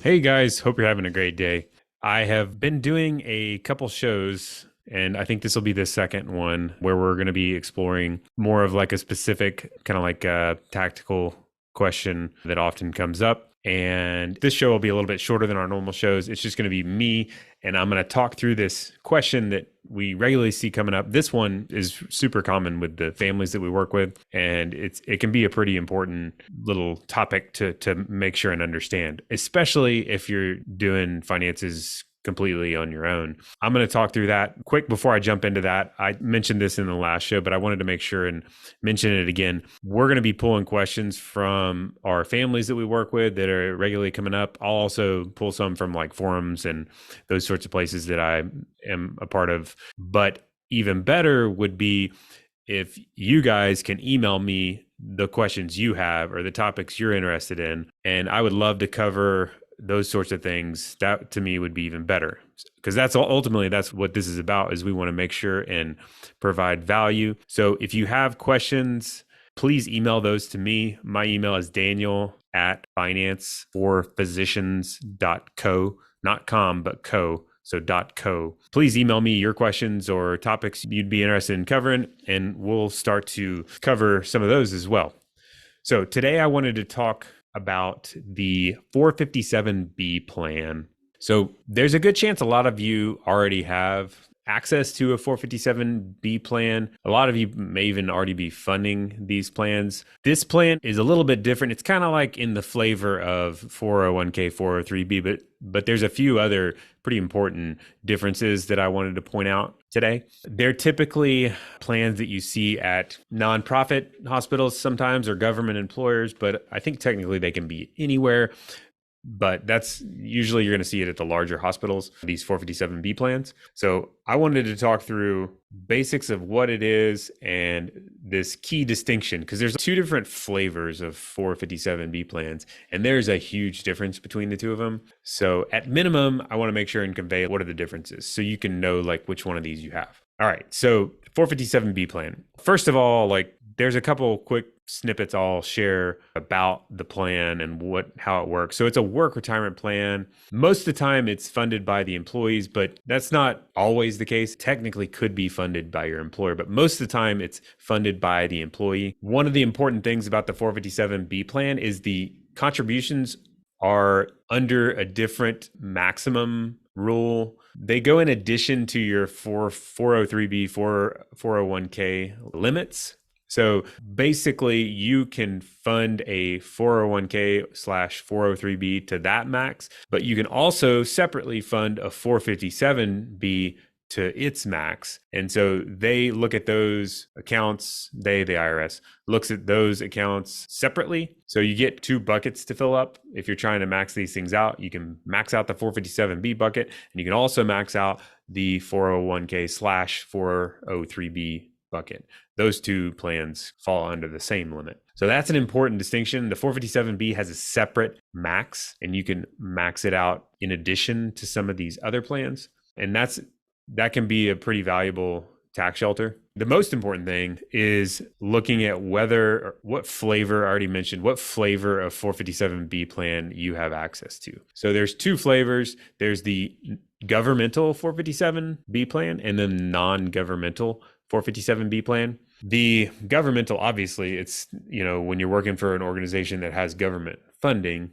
Hey guys, hope you're having a great day. I have been doing a couple shows, and I think this will be the second one where we're going to be exploring more of like a specific kind of like a tactical question that often comes up. And this show will be a little bit shorter than our normal shows. It's just going to be me, and I'm going to talk through this question that we regularly see coming up. This one is super common with the families that we work with, and it can be a pretty important little topic to make sure and understand, especially if you're doing finances completely on your own. I'm going to talk through that quick before I jump into that. I mentioned this in the last show, but I wanted to make sure and mention it again. We're going to be pulling questions from our families that we work with that are regularly coming up. I'll also pull some from like forums and those sorts of places that I am a part of. But even better would be if you guys can email me the questions you have or the topics you're interested in. And I would love to cover those sorts of things. That to me would be even better, because that's ultimately that's what this is about, is we want to make sure and provide value. So if you have questions, please email those to me. My email is daniel@financeforphysicians.co, not com, but co. So .co. Please email me your questions or topics you'd be interested in covering, and we'll start to cover some of those as well. So today I wanted to talk about the 457B plan. So there's a good chance a lot of you already have access to a 457B plan. A lot of you may even already be funding these plans. This plan is a little bit different. It's kind of like in the flavor of 401k, 403B, but there's a few other pretty important differences that I wanted to point out today. They're typically plans that you see at nonprofit hospitals sometimes, or government employers, but I think technically they can be anywhere. But that's usually you're going to see it at the larger hospitals, these 457B plans. So I wanted to talk through basics of what it is and this key distinction, because there's two different flavors of 457B plans, and there's a huge difference between the two of them. So at minimum, I want to make sure and convey what are the differences so you can know like which one of these you have. All right, so 457B plan. First of all, like there's a couple quick snippets I'll share about the plan and how it works. So it's a work retirement plan. Most of the time it's funded by the employees, but that's not always the case. Technically could be funded by your employer, but most of the time it's funded by the employee. One of the important things about the 457B plan is the contributions are under a different maximum rule. They go in addition to your 403B, 401k limits. So basically you can fund a 401k/403B to that max, but you can also separately fund a 457B to its max. And so they look at those accounts, the IRS looks at those accounts separately. So you get two buckets to fill up. If you're trying to max these things out, you can max out the 457B bucket, and you can also max out the 401k/403B bucket. Those two plans fall under the same limit. So that's an important distinction. The 457B has a separate max, and you can max it out in addition to some of these other plans. And that can be a pretty valuable tax shelter. The most important thing is looking at what flavor, I already mentioned, what flavor of 457B plan you have access to. So there's two flavors. There's the governmental 457B plan and then non-governmental 457B plan. The governmental, obviously, it's, when you're working for an organization that has government funding,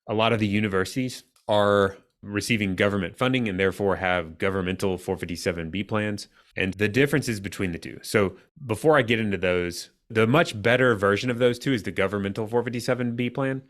a lot of the universities are receiving government funding and therefore have governmental 457B plans. And the differences between the two. So before I get into those, the much better version of those two is the governmental 457B plan.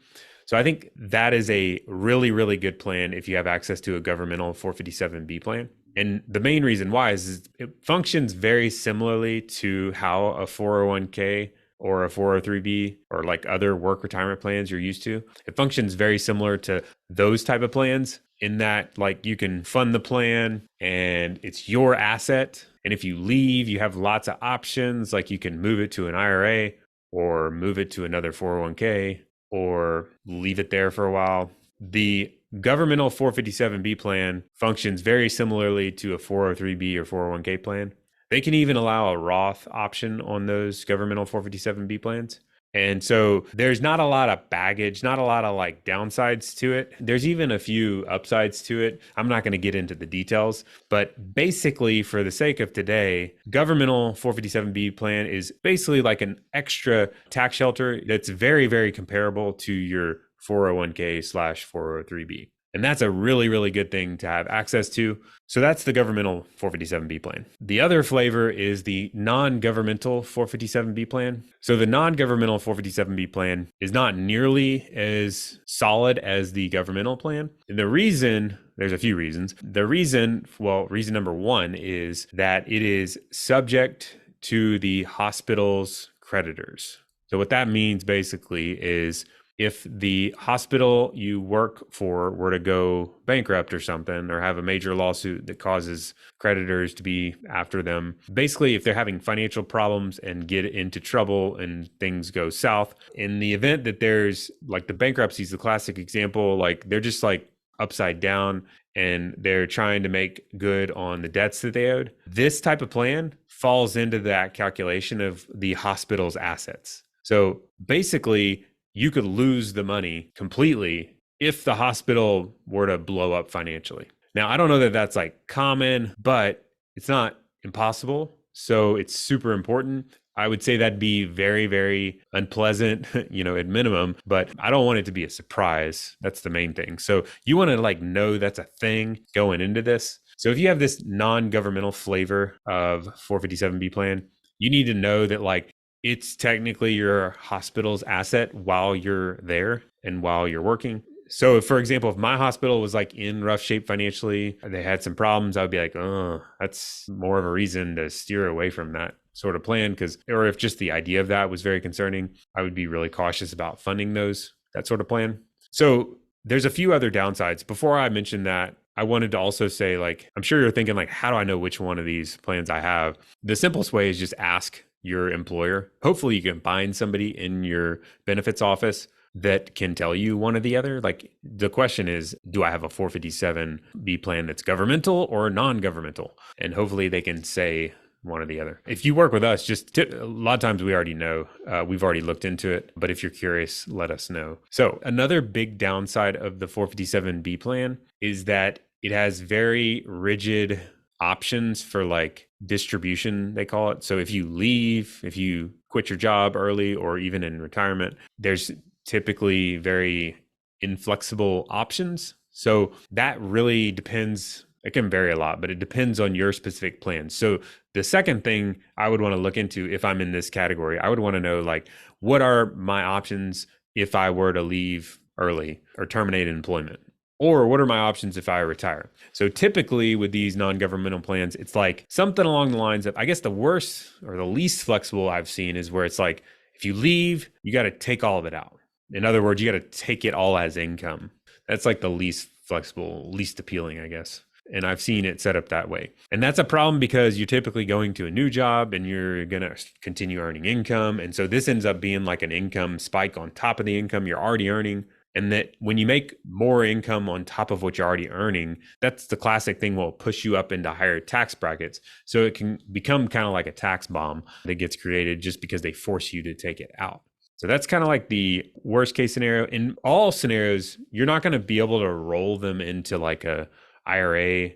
So I think that is a really, really good plan if you have access to a governmental 457B plan. And the main reason why is it functions very similarly to how a 401k or a 403B or like other work retirement plans you're used to. It functions very similar to those type of plans in that like you can fund the plan and it's your asset. And if you leave, you have lots of options, like you can move it to an IRA or move it to another 401k or leave it there for a while. The governmental 457B plan functions very similarly to a 403B or 401k plan. They can even allow a Roth option on those governmental 457B plans. And so there's not a lot of baggage, not a lot of like downsides to it. There's even a few upsides to it. I'm not going to get into the details, but basically, for the sake of today, governmental 457B plan is basically like an extra tax shelter that's very, very comparable to your 401k slash 403B. And that's a really, really good thing to have access to. So that's the governmental 457B plan. The other flavor is the non-governmental 457B plan. So the non-governmental 457B plan is not nearly as solid as the governmental plan. And the reason, there's a few reasons. The reason, well, reason number one is that it is subject to the hospital's creditors. So what that means basically is if the hospital you work for were to go bankrupt or something, or have a major lawsuit that causes creditors to be after them, basically, if they're having financial problems and get into trouble and things go south, in the event that there's like the bankruptcy is the classic example, like they're just like upside down and they're trying to make good on the debts that they owed, this type of plan falls into that calculation of the hospital's assets. So basically, you could lose the money completely if the hospital were to blow up financially. Now, I don't know that that's like common, but it's not impossible. So it's super important. I would say that'd be very, very unpleasant, at minimum, but I don't want it to be a surprise. That's the main thing. So you want to like know that's a thing going into this. So if you have this non-governmental flavor of 457B plan, you need to know that like it's technically your hospital's asset while you're there and while you're working. So for example, if my hospital was like in rough shape financially, they had some problems, I would be like, oh, that's more of a reason to steer away from that sort of plan. Or if just the idea of that was very concerning, I would be really cautious about funding that sort of plan. So there's a few other downsides. Before I mention that, I wanted to also say, like, I'm sure you're thinking like, how do I know which one of these plans I have? The simplest way is just ask your employer. Hopefully you can find somebody in your benefits office that can tell you one or the other. Like the question is, do I have a 457B plan that's governmental or non-governmental? And hopefully they can say one or the other. If you work with us, a lot of times we already know, we've already looked into it, but if you're curious, let us know. So another big downside of the 457B plan is that it has very rigid options for like distribution, they call it. So if you quit your job early or even in retirement, there's typically very inflexible options. So that really depends. It can vary a lot, but it depends on your specific plan. So the second thing I would want to look into if I'm in this category, I would want to know like, what are my options if I were to leave early or terminate employment? Or what are my options if I retire? So typically with these non-governmental plans, it's like something along the lines of, I guess the worst or the least flexible I've seen is where it's like, if you leave, you got to take all of it out. In other words, you got to take it all as income. That's like the least flexible, least appealing, I guess. And I've seen it set up that way. And that's a problem because you're typically going to a new job and you're going to continue earning income. And so this ends up being like an income spike on top of the income you're already earning. And that when you make more income on top of what you're already earning, that's the classic thing will push you up into higher tax brackets. So it can become kind of like a tax bomb that gets created just because they force you to take it out. So that's kind of like the worst case scenario. In all scenarios, you're not going to be able to roll them into like a IRA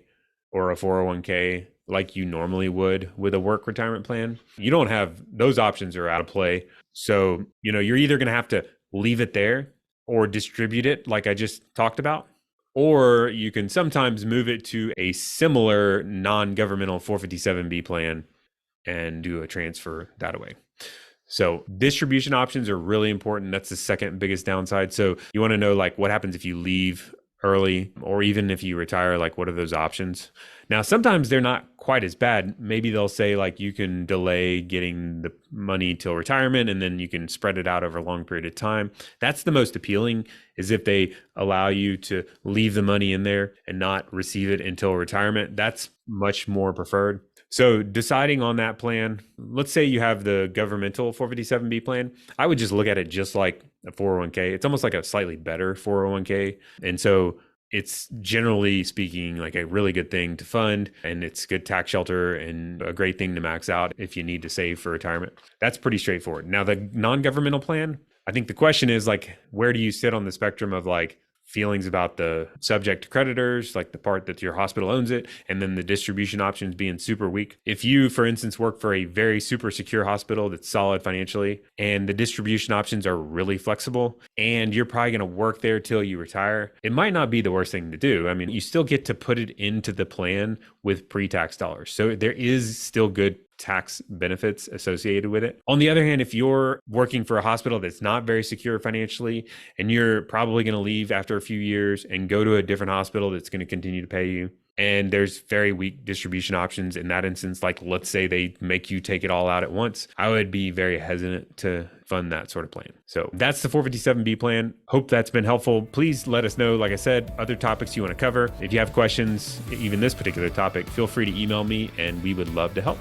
or a 401k like you normally would with a work retirement plan. You don't have those options are out of play. So, you're either going to have to leave it there or distribute it like I just talked about, or you can sometimes move it to a similar non-governmental 457B plan and do a transfer that way. So distribution options are really important. That's the second biggest downside. So you want to know like what happens if you leave early or even if you retire, like what are those options? Now, sometimes they're not quite as bad. Maybe they'll say like you can delay getting the money till retirement and then you can spread it out over a long period of time. That's the most appealing, is if they allow you to leave the money in there and not receive it until retirement. That's much more preferred. So deciding on that plan, let's say you have the governmental 457B plan, I would just look at it just like a 401k. It's almost like a slightly better 401k. And so it's generally speaking like a really good thing to fund, and it's good tax shelter and a great thing to max out if you need to save for retirement. That's pretty straightforward. Now, the non-governmental plan, I think the question is like, where do you sit on the spectrum of like feelings about the subject to creditors, like the part that your hospital owns it, and then the distribution options being super weak. If you, for instance, work for a very super secure hospital that's solid financially, and the distribution options are really flexible, and you're probably going to work there till you retire, it might not be the worst thing to do. I mean, you still get to put it into the plan with pre-tax dollars. So there is still good tax benefits associated with it. On the other hand, if you're working for a hospital that's not very secure financially, and you're probably going to leave after a few years and go to a different hospital that's going to continue to pay you, and there's very weak distribution options in that instance, like let's say they make you take it all out at once, I would be very hesitant to fund that sort of plan. So that's the 457B plan. Hope that's been helpful. Please let us know, like I said, other topics you want to cover. If you have questions, even this particular topic, feel free to email me and we would love to help.